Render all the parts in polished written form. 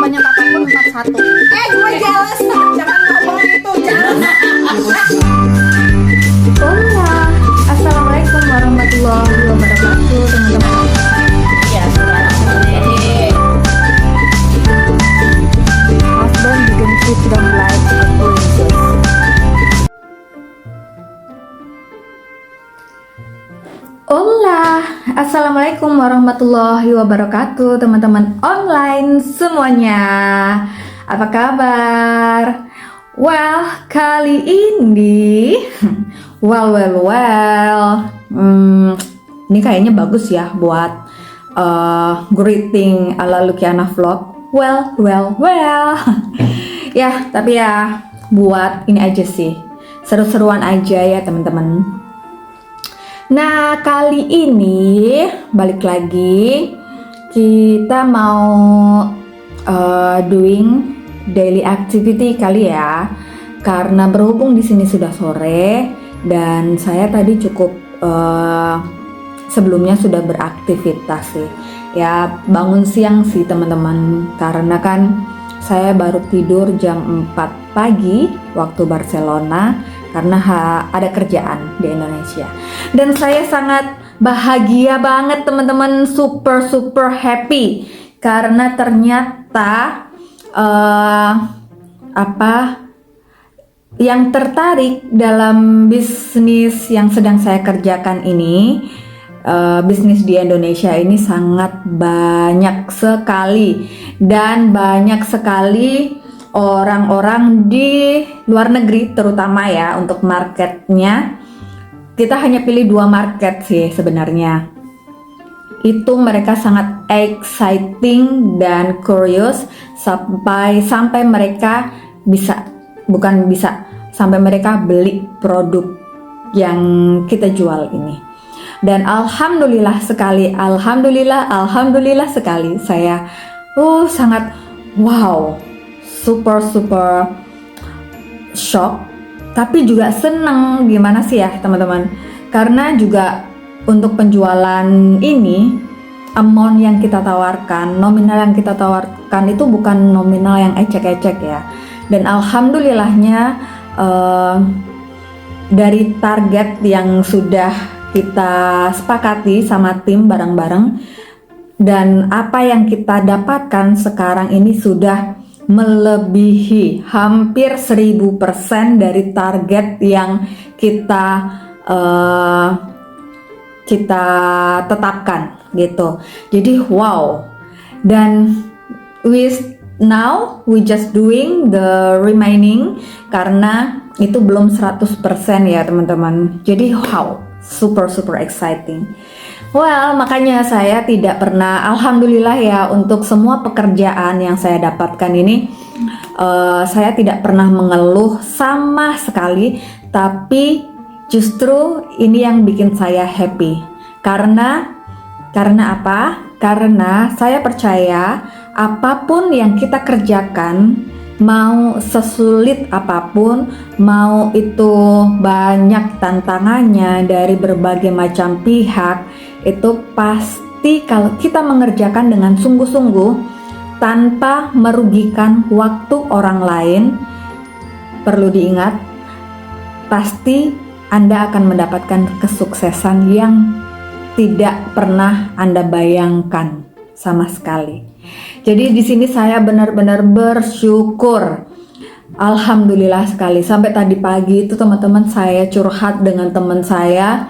sebanyak apapun 41. Gue jealous. Jangan ngomong itu, jealous. Hola, assalamualaikum warahmatullahi wabarakatuh, teman-teman. Ya, sudah sendiri. Husband didn't treat them like a princess. Hola, assalamualaikum warahmatullahi wabarakatuh, teman-teman online semuanya. Apa kabar? Well, kali ini well, ini kayaknya bagus ya buat greeting ala Lukiana Vlog. Well. Ya, tapi ya buat ini aja sih, seru-seruan aja ya teman-teman. Nah, kali ini balik lagi kita mau doing daily activity kali ya. Karena berhubung di sini sudah sore dan saya tadi cukup sebelumnya sudah beraktivitas sih. Ya, bangun siang sih teman-teman. Karena kan saya baru tidur jam 4 pagi waktu Barcelona karena ada kerjaan di Indonesia. Dan saya sangat bahagia banget teman-teman, super happy karena ternyata yang tertarik dalam bisnis yang sedang saya kerjakan ini, bisnis di Indonesia ini sangat banyak sekali dan banyak sekali orang-orang di luar negeri terutama ya. Untuk marketnya kita hanya pilih 2 market sih sebenarnya. Itu mereka sangat exciting dan curious sampai mereka sampai mereka beli produk yang kita jual ini. Dan alhamdulillah sekali saya sangat wow, super shock, tapi juga seneng. Gimana sih ya teman-teman, karena juga untuk penjualan ini amount yang kita tawarkan, nominal yang kita tawarkan itu bukan nominal yang ecek-ecek ya. Dan alhamdulillahnya dari target yang sudah kita sepakati sama tim bareng-bareng, dan apa yang kita dapatkan sekarang ini sudah melebihi hampir 1000% dari target yang kita tetapkan gitu. Jadi wow. Dan now we just doing the remaining karena itu belum 100% ya teman-teman. Jadi wow, super exciting. Well, makanya saya tidak pernah, alhamdulillah ya, untuk semua pekerjaan yang saya dapatkan ini saya tidak pernah mengeluh sama sekali. Tapi justru ini yang bikin saya happy. Karena apa? Karena saya percaya apapun yang kita kerjakan, mau sesulit apapun, mau itu banyak tantangannya dari berbagai macam pihak, itu pasti kalau kita mengerjakan dengan sungguh-sungguh tanpa merugikan waktu orang lain, perlu diingat, pasti Anda akan mendapatkan kesuksesan yang tidak pernah Anda bayangkan sama sekali. Jadi di sini saya benar-benar bersyukur, alhamdulillah sekali. Sampai tadi pagi itu teman-teman saya curhat dengan teman saya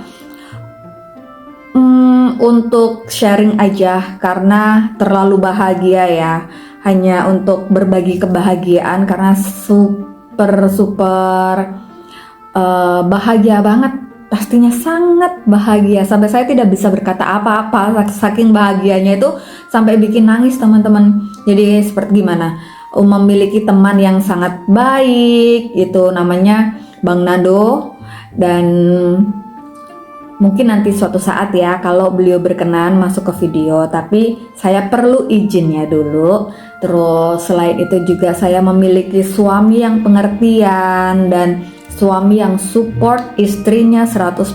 untuk sharing aja karena terlalu bahagia ya, hanya untuk berbagi kebahagiaan karena super bahagia banget. Pastinya sangat bahagia sampai saya tidak bisa berkata apa-apa, saking bahagianya itu sampai bikin nangis teman-teman. Jadi seperti gimana memiliki teman yang sangat baik, itu namanya Bang Nando. Dan mungkin nanti suatu saat ya kalau beliau berkenan masuk ke video, tapi saya perlu izinnya dulu. Terus selain itu juga saya memiliki suami yang pengertian dan suami yang support istrinya 100%,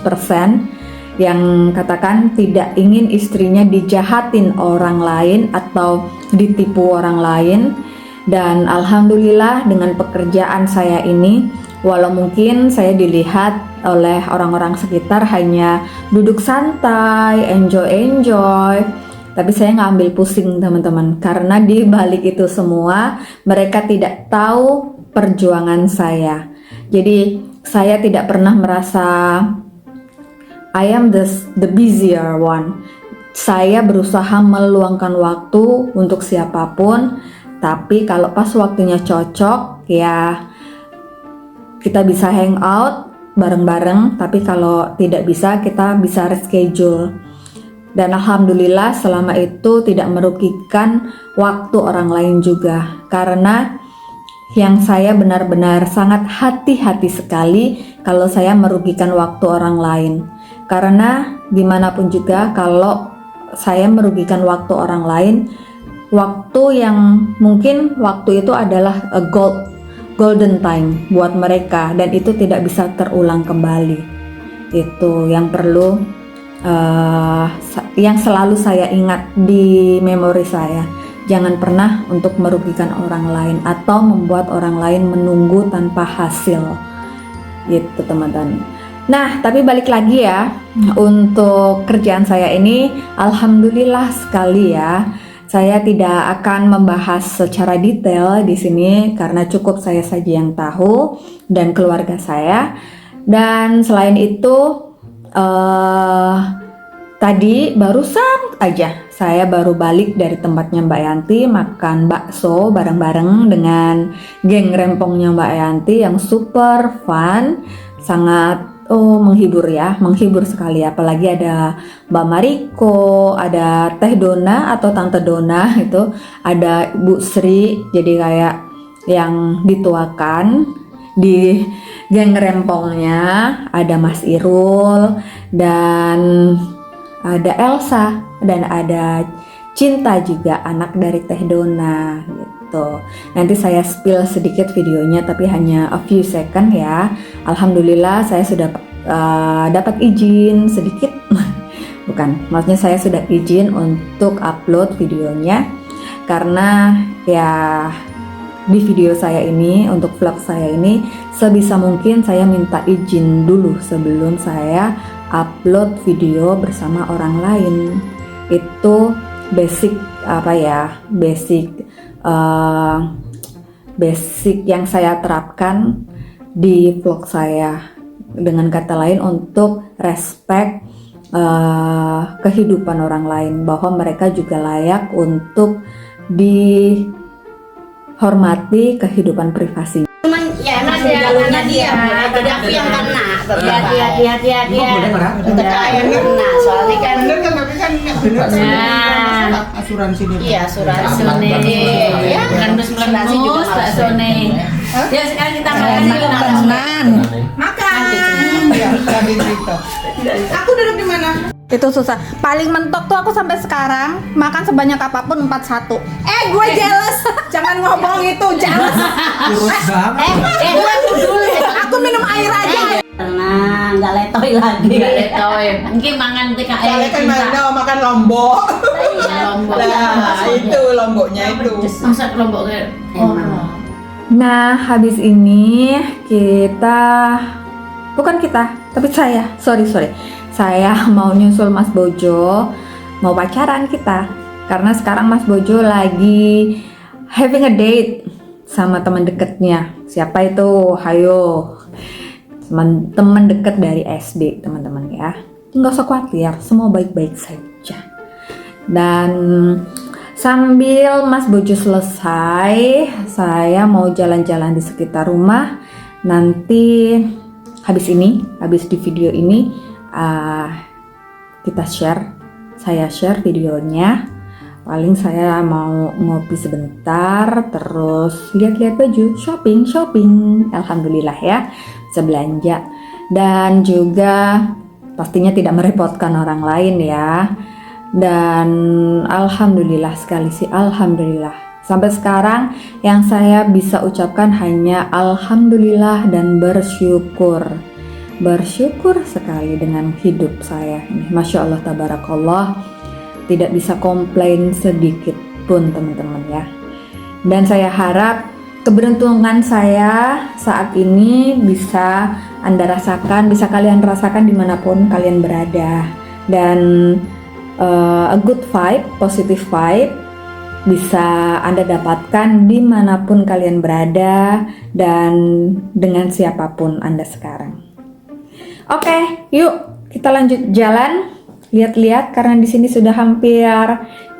yang katakan tidak ingin istrinya dijahatin orang lain atau ditipu orang lain. Dan alhamdulillah dengan pekerjaan saya ini, walau mungkin saya dilihat oleh orang-orang sekitar hanya duduk santai, enjoy, tapi saya nggak ambil pusing teman-teman, karena di balik itu semua mereka tidak tahu perjuangan saya. Jadi saya tidak pernah merasa I am the busier one. Saya berusaha meluangkan waktu untuk siapapun, tapi kalau pas waktunya cocok ya kita bisa hang out bareng-bareng, tapi kalau tidak bisa kita bisa reschedule. Dan alhamdulillah selama itu tidak merugikan waktu orang lain juga, karena yang saya benar-benar sangat hati-hati sekali kalau saya merugikan waktu orang lain. Karena gimana pun juga kalau saya merugikan waktu orang lain, waktu yang mungkin waktu itu adalah golden time buat mereka, dan itu tidak bisa terulang kembali. Itu yang perlu yang selalu saya ingat di memori saya. Jangan pernah untuk merugikan orang lain atau membuat orang lain menunggu tanpa hasil. Gitu teman-teman. Nah, tapi balik lagi ya, untuk kerjaan saya ini alhamdulillah sekali ya. Saya tidak akan membahas secara detail di sini karena cukup saya saja yang tahu dan keluarga saya. Dan selain itu tadi barusan aja saya baru balik dari tempatnya Mbak Yanti makan bakso bareng-bareng dengan geng rempongnya Mbak Yanti yang super fun, sangat menghibur ya, menghibur sekali. Apalagi ada Mbak Mariko, ada Teh Dona atau Tante Dona, itu ada Bu Sri, jadi kayak yang dituakan di geng rempongnya. Ada Mas Irul dan ada Elsa dan ada Cinta juga, anak dari Teh Dona gitu. Nanti saya spill sedikit videonya tapi hanya a few second ya. Alhamdulillah saya sudah dapat izin sedikit bukan, maksudnya saya sudah izin untuk upload videonya, karena ya di video saya ini, untuk vlog saya ini sebisa mungkin saya minta izin dulu sebelum saya upload video bersama orang lain. Itu basic basic yang saya terapkan di vlog saya. Dengan kata lain, untuk respect kehidupan orang lain, bahwa mereka juga layak untuk dihormati kehidupan privasi. Cuman ya masih jalurnya dia, jadi aku yang kena. Hati-hati ya. Tetap yang kena, soalnya kan. Bener kan, tapi kan asuransi dia. Iya, asuransi nih. Ya, kan asuransi juga bakso nih. Ya sekarang kita makan. Makan. Ya, lagi cerita. Aku duduk di mana? Itu susah. Paling mentok tuh aku sampai sekarang makan sebanyak apapun 41. Gue jealous. Jangan ngomong itu, jealous. Kurus banget. Dulu. Aku minum air aja. Nah, nggak letoy lagi. Nggak letoy. Mungkin mangan TKL. Soalnya kan makan lombok. Lombok. Nah, itu lomboknya itu. Masak lombok kayak. Nah, habis ini tapi saya saya mau nyusul Mas Bojo, mau pacaran kita, karena sekarang Mas Bojo lagi having a date sama teman deketnya. Siapa itu? Hayo, teman deket dari SD teman-teman ya. Nggak usah khawatir, semua baik-baik saja. Dan sambil Mas Bojo selesai, saya mau jalan-jalan di sekitar rumah. Nanti habis di video ini saya share videonya. Paling saya mau ngopi sebentar, terus lihat-lihat baju, shopping. Alhamdulillah ya, bisa belanja. Dan juga pastinya tidak merepotkan orang lain ya. Dan alhamdulillah sekali sih, alhamdulillah. Sampai sekarang yang saya bisa ucapkan hanya alhamdulillah dan bersyukur sekali dengan hidup saya ini. Masya Allah, tabarakallah, tidak bisa komplain sedikit pun teman-teman ya. Dan saya harap keberuntungan saya saat ini bisa Anda rasakan, bisa kalian rasakan dimanapun kalian berada. Dan a good vibe, positive vibe bisa Anda dapatkan dimanapun kalian berada dan dengan siapapun Anda sekarang. Oke, yuk kita lanjut jalan, lihat-lihat karena di sini sudah hampir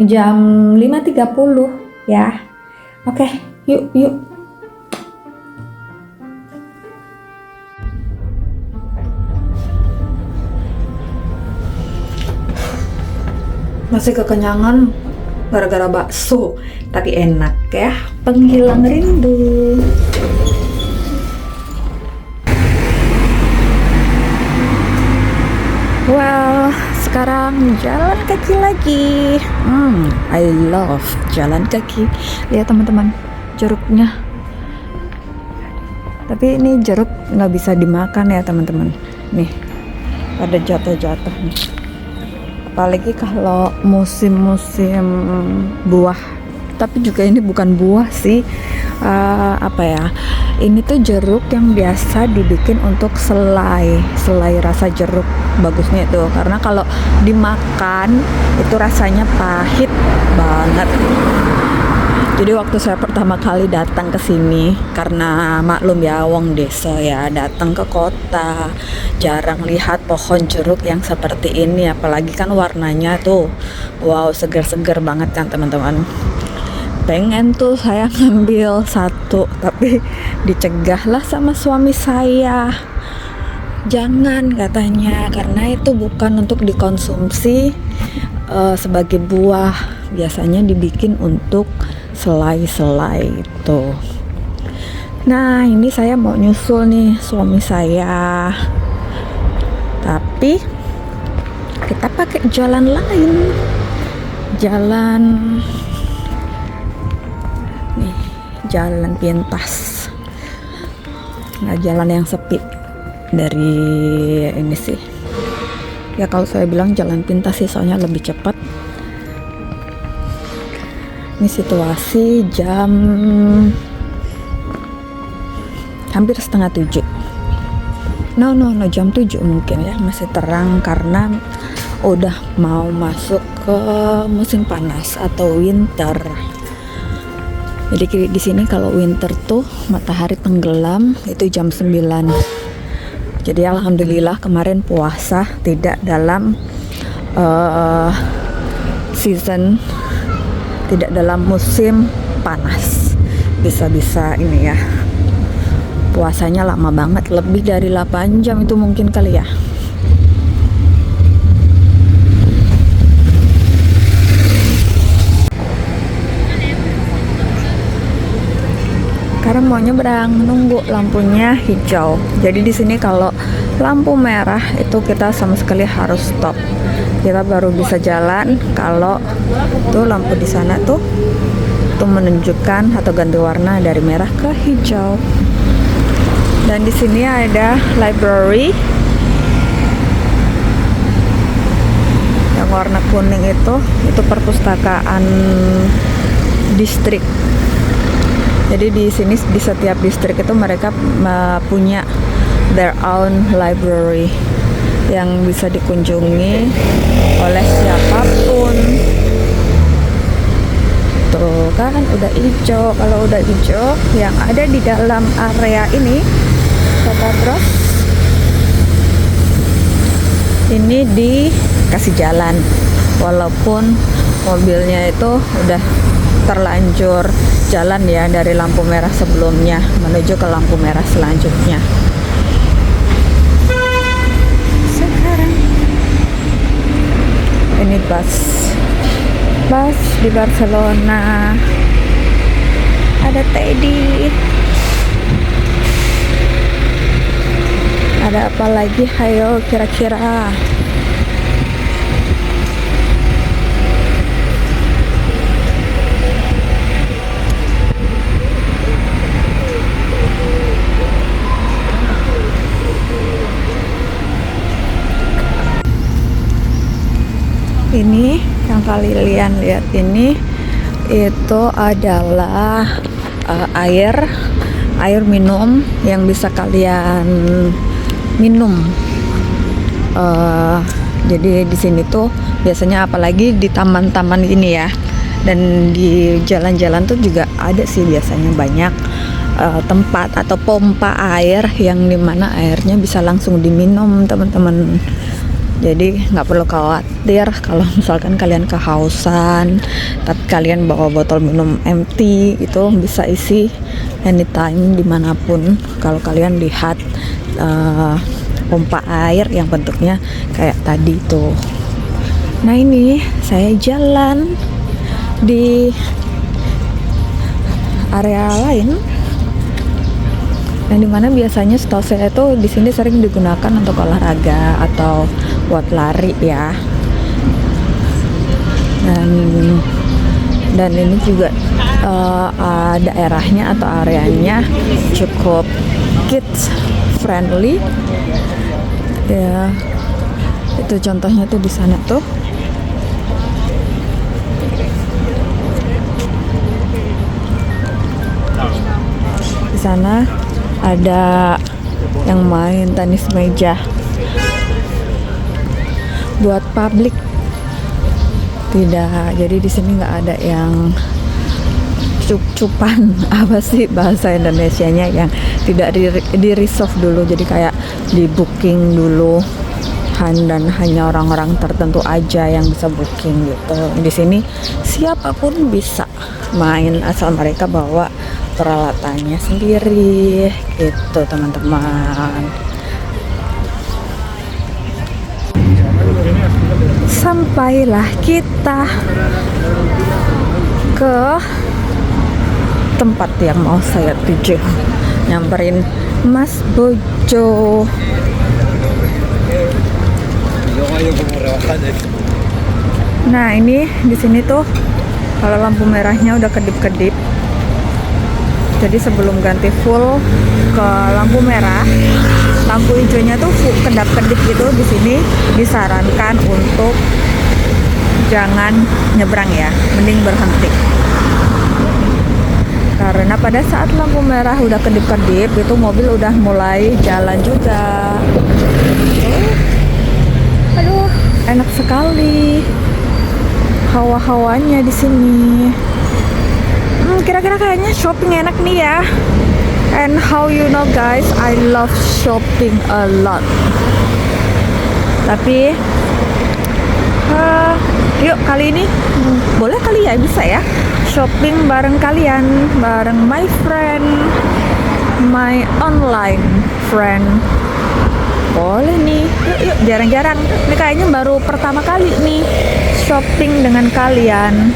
jam 5.30 ya. Oke, yuk. Masih kekenyangan gara-gara bakso, tapi enak ya, penghilang rindu. Well, sekarang jalan kaki lagi. I love jalan kaki. Lihat teman-teman, jeruknya. Tapi ini jeruk nggak bisa dimakan ya teman-teman. Nih, ada jatuh-jatuh nih. Apalagi kalau musim-musim buah. Tapi juga ini bukan buah sih, apa ya, ini tuh jeruk yang biasa dibikin untuk selai rasa jeruk. Bagusnya itu karena kalau dimakan itu rasanya pahit banget. Jadi waktu saya pertama kali datang ke sini, karena maklum ya wong desa ya, datang ke kota jarang lihat pohon jeruk yang seperti ini, apalagi kan warnanya tuh wow, seger-seger banget kan teman-teman. Pengen tuh saya ngambil satu, tapi dicegah lah sama suami saya. Jangan katanya, karena itu bukan untuk dikonsumsi sebagai buah, biasanya dibikin untuk selai-selai itu. Nah ini saya mau nyusul nih suami saya, tapi kita pakai jalan lain, jalan nih, jalan pintas, nggak jalan yang sepi dari ini sih. Ya kalau saya bilang jalan pintas sih soalnya lebih cepat. Ini situasi jam hampir setengah 7. No, jam 7 mungkin ya, masih terang karena udah mau masuk ke musim panas atau winter. Jadi di sini kalau winter tuh matahari tenggelam itu jam 9. Jadi alhamdulillah kemarin puasa tidak dalam season, tidak dalam musim panas. Bisa-bisa ini ya, puasanya lama banget, lebih dari 8 jam itu mungkin kali ya. Sekarang mau nyebrang, nunggu lampunya hijau. Jadi di sini kalau lampu merah itu kita sama sekali harus stop. Kita baru bisa jalan kalau tuh lampu di sana tuh menunjukkan atau ganti warna dari merah ke hijau. Dan di sini ada library yang warna kuning itu perpustakaan distrik. Jadi di sini di setiap distrik itu mereka punya their own library yang bisa dikunjungi oleh siapapun. Tuh kan udah hijau. Kalau udah hijau, yang ada di dalam area ini kata Bros, ini dikasih jalan walaupun mobilnya itu udah terlanjur jalan ya dari lampu merah sebelumnya menuju ke lampu merah selanjutnya. Sekarang ini bus di Barcelona, ada Teddy, ada apa lagi, hayo kira-kira. Ini yang kalian lihat ini itu adalah air minum yang bisa kalian minum. Jadi di sini tuh biasanya apalagi di taman-taman ini ya, dan di jalan-jalan tuh juga ada sih biasanya banyak tempat atau pompa air yang dimana airnya bisa langsung diminum teman-teman. Jadi nggak perlu khawatir kalau misalkan kalian kehausan, tapi kalian bawa botol minum empty itu bisa isi anytime dimanapun. Kalau kalian lihat pompa air yang bentuknya kayak tadi tuh. Nah ini saya jalan di area lain, yang dimana biasanya setahu saya itu di sini sering digunakan untuk olahraga atau buat lari ya. Dan ini juga daerahnya atau areanya cukup kids friendly ya. Itu contohnya tuh di sana tuh. Di sana ada yang main tenis meja buat publik. Tidak, jadi di sini nggak ada yang cup-cupan apa sih bahasa Indonesianya, yang tidak di reserve dulu, jadi kayak di booking dulu dan hanya orang-orang tertentu aja yang bisa booking gitu. Di sini siapapun bisa main asal mereka bawa peralatannya sendiri gitu teman-teman. Sampailah kita ke tempat yang mau saya tuju, nyamperin Mas Bojo. Nah ini di sini tuh kalau lampu merahnya udah kedip-kedip, jadi sebelum ganti full ke lampu merah, lampu hijaunya tuh kedap-kedip gitu. Di sini disarankan untuk jangan nyebrang ya, mending berhenti. Karena pada saat lampu merah udah kedip-kedip itu mobil udah mulai jalan juga. Aduh, enak sekali hawa-hawanya di sini. Kira-kira kayaknya shopping enak nih ya. And how you know guys, I love shopping a lot. Tapi yuk kali ini boleh kali ya, bisa ya shopping bareng kalian, bareng my friend, my online friend. Boleh nih, yuk jarang-jarang. Ini kayaknya baru pertama kali nih shopping dengan kalian.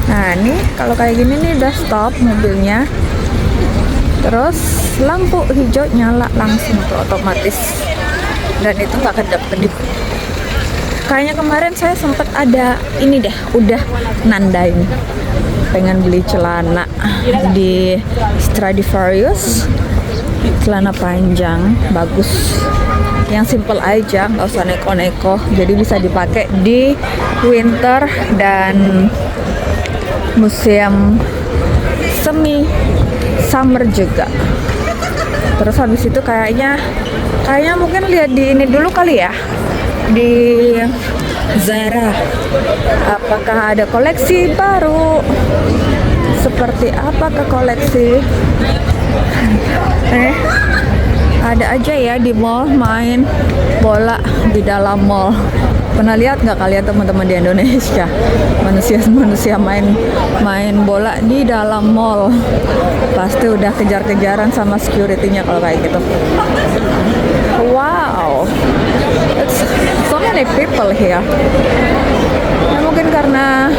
Nah ini kalau kayak gini nih udah stop mobilnya, terus lampu hijau nyala langsung tuh otomatis, dan itu nggak kedap-kedip. Kayaknya kemarin saya sempat ada ini deh, udah nandain pengen beli celana di Stradivarius, celana panjang bagus, yang simple aja, nggak usah neko-neko, jadi bisa dipakai di winter dan museum semi summer juga. Terus habis itu kayaknya mungkin lihat di ini dulu kali ya, di Zara, apakah ada koleksi baru, seperti apakah koleksi. Ada aja ya di mall main bola di dalam mall. Pernah lihat nggak kalian teman-teman di Indonesia manusia main bola di dalam mall? Pasti udah kejar-kejaran sama security-nya kalau kayak gitu. Wow, it's so many people here. Nah, mungkin karena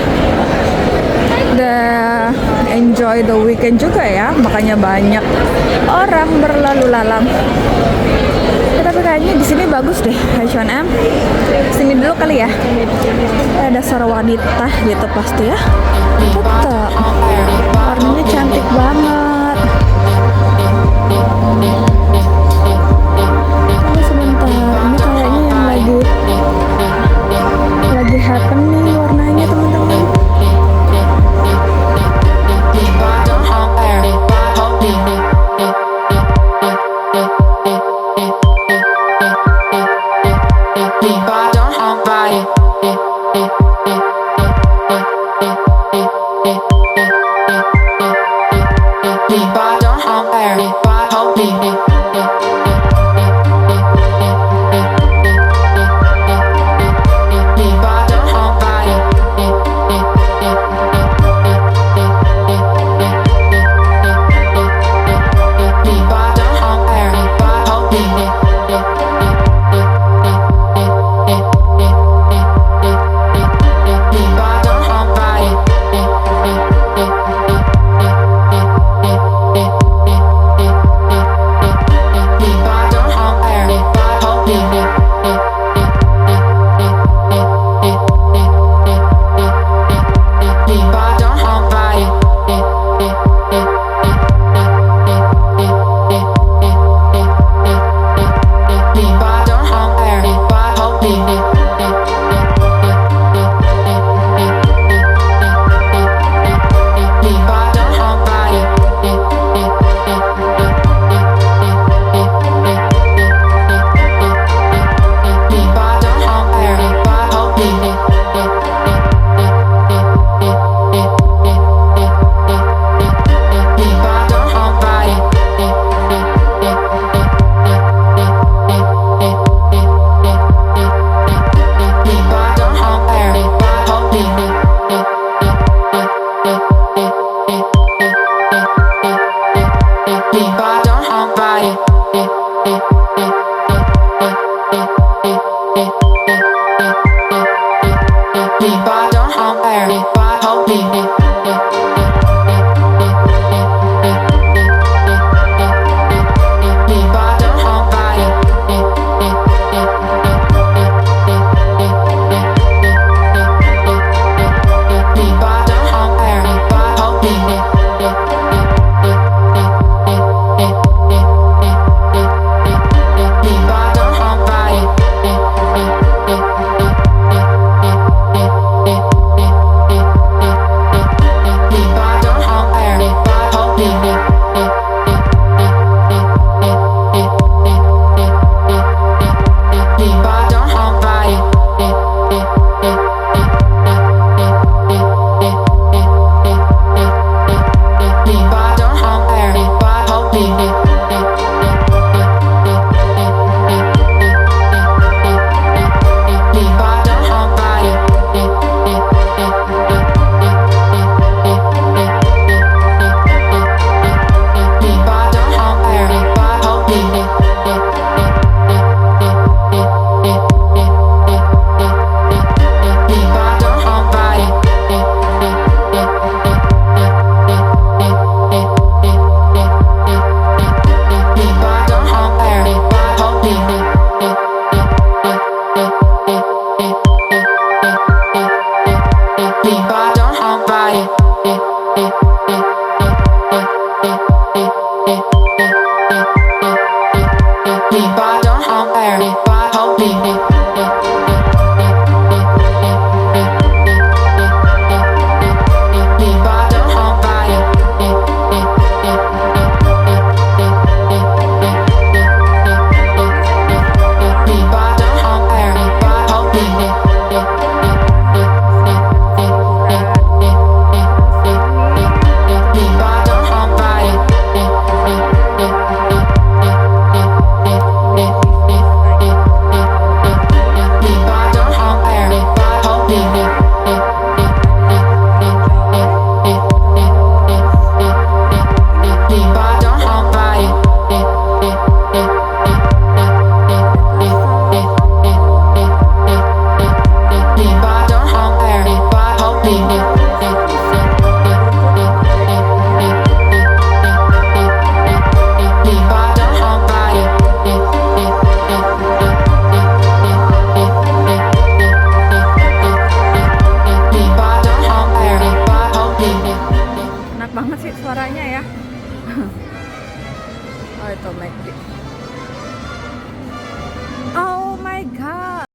enjoy the weekend juga ya, makanya banyak orang berlalu lalang. Tapi kayaknya di sini bagus deh, H&M. Sini dulu kali ya. Ada dasar wanita gitu pasti ya. Tetap warnanya cantik banget. Tunggu sebentar, ini kayaknya yang lagi happening warnanya teman-teman. Enak banget sih suaranya ya. Oh itu McD. Oh my god.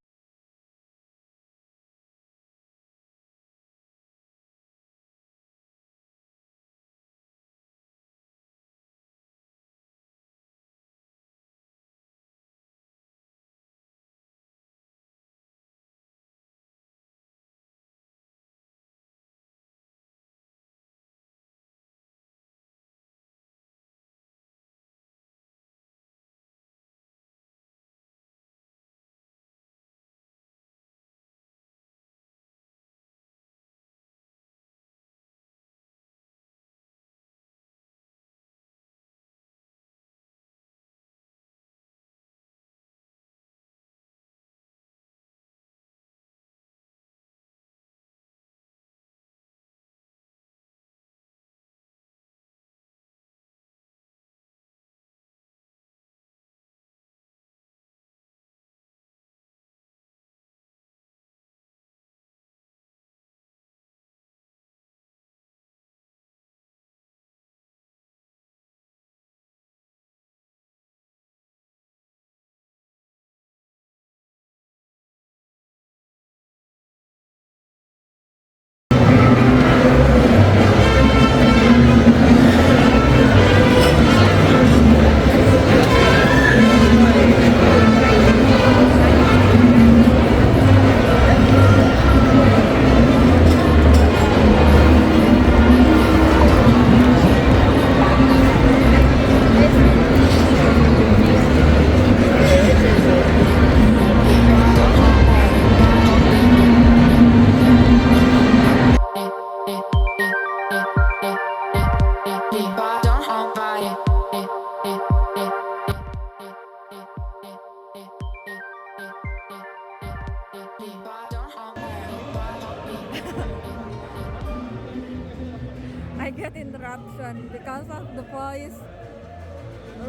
I get interruption because of the voice.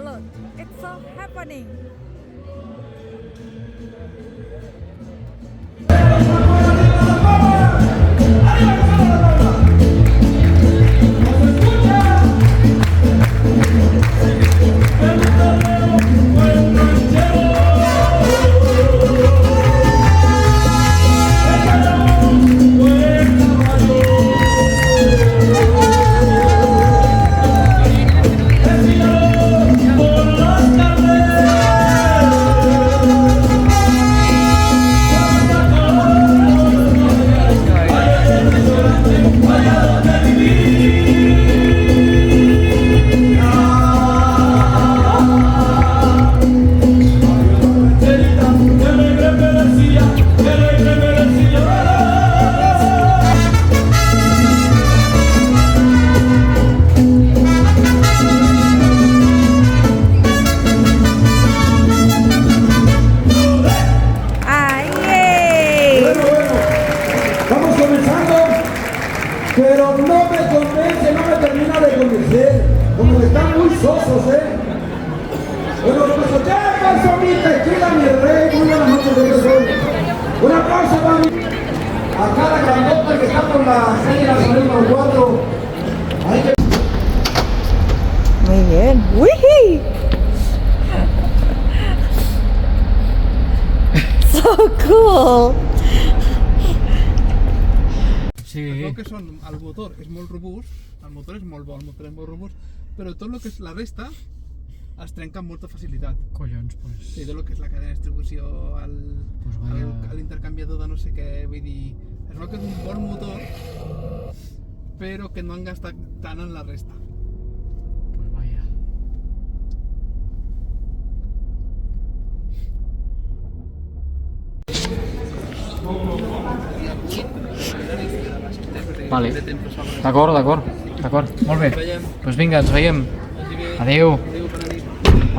Look, it's so happening. Pero no me convence, no me termina de convencer. Como que están muy sosos, Bueno, pues ¿qué pasó, mi tequila, mi rey? Muy buenas noches, de soy. Un aplauso para mí. Acá la grandota que está por la calle Nacional número 4. Hay que... keren. Wih. So cool. Sí. Lo que son al motor és molt robust, el motor és molt bo, el motor és molt robust, però tot el que és la resta es trenca amb molta facilitat. Collons, pues... Sí, tot el que és la cadena de distribució, Pues vaya... l'intercanviador de no sé què, vull dir, es veu que és un bon motor, però que no han gastat tant en la resta. Pues vaya... Vale, d'acord, molt bé. Doncs vinga, ens veiem. Adeu.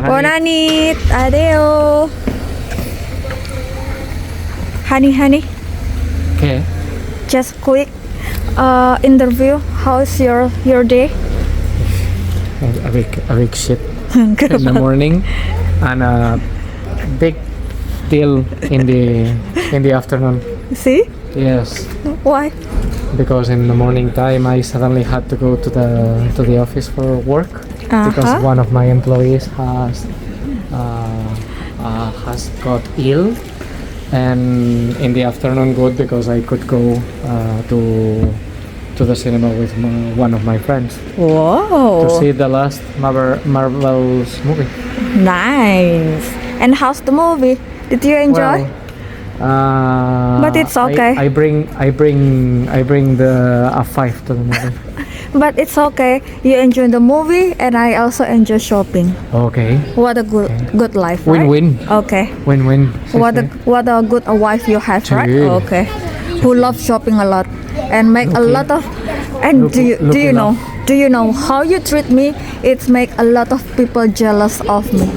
Bona nit. Adeu. Honey. Què? Just quick interview. How's your day? A big shit in the morning and a big deal in the afternoon. See? Yes, Why? because in the morning time I suddenly had to go to the office for work because one of my employees has got ill, and in the afternoon good because I could go to the cinema with one of my friends Wow. to see the last Marvel's movie. Nice. And how's the movie? Did you enjoy? But it's okay. I bring the a 5 to the movie. But it's okay. You enjoy the movie, and I also enjoy shopping. Okay. What a good life, right? Win-win. Okay. Win-win. What a good wife you have, right? Dude. Okay. Who loves shopping a lot and make a lot of. And do you know how you treat me? It's make a lot of people jealous of me.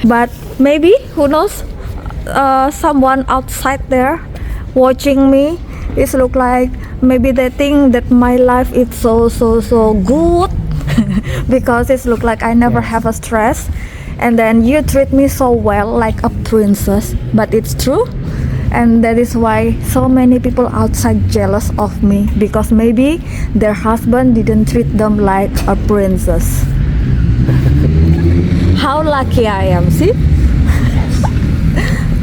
But maybe who knows? Someone outside there watching me, it look like maybe they think that my life is so good because it look like I never have a stress, and then you treat me so well like a princess. But it's true, and that is why so many people outside jealous of me, because maybe their husband didn't treat them like a princess. How lucky I am, see?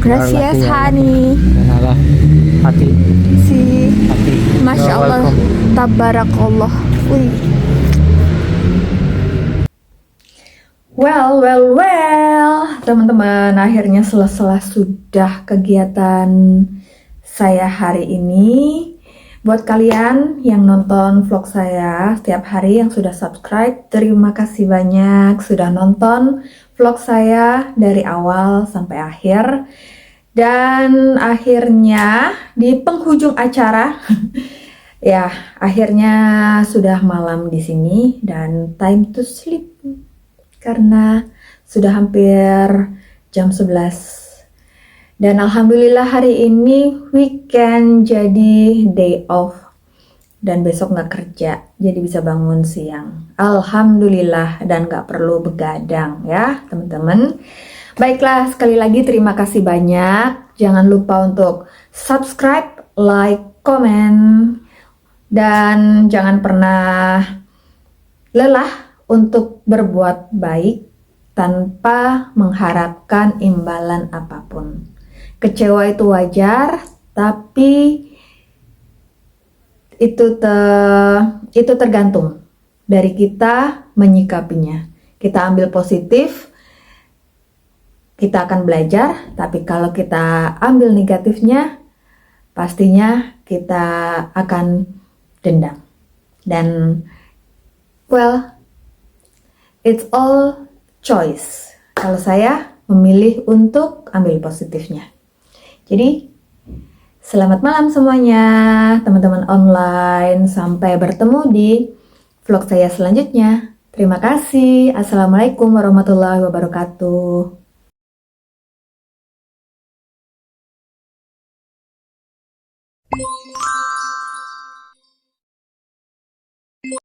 Gracias, lucky, honey. De nada. Hati. Si, Hati. Masya You're Allah, welcome. tabarakallah. Wih. Well, teman-teman, akhirnya selesai sudah kegiatan saya hari ini. Buat kalian yang nonton vlog saya setiap hari, yang sudah subscribe, terima kasih banyak sudah nonton vlog saya dari awal sampai akhir. Dan akhirnya di penghujung acara, ya akhirnya sudah malam di sini dan time to sleep karena sudah hampir jam 11. Dan alhamdulillah hari ini weekend, jadi day off dan besok nggak kerja, jadi bisa bangun siang. Alhamdulillah, dan nggak perlu begadang ya teman-teman. Baiklah, sekali lagi terima kasih banyak. Jangan lupa untuk subscribe, like, komen, dan jangan pernah lelah untuk berbuat baik tanpa mengharapkan imbalan apapun. Kecewa itu wajar, tapi itu tergantung dari kita menyikapinya. Kita ambil positif, kita akan belajar, tapi kalau kita ambil negatifnya, pastinya kita akan dendam. Dan well, it's all choice. Kalau saya memilih untuk ambil positifnya. Jadi, selamat malam semuanya, teman-teman online. Sampai bertemu di vlog saya selanjutnya. Terima kasih. Assalamualaikum warahmatullahi wabarakatuh.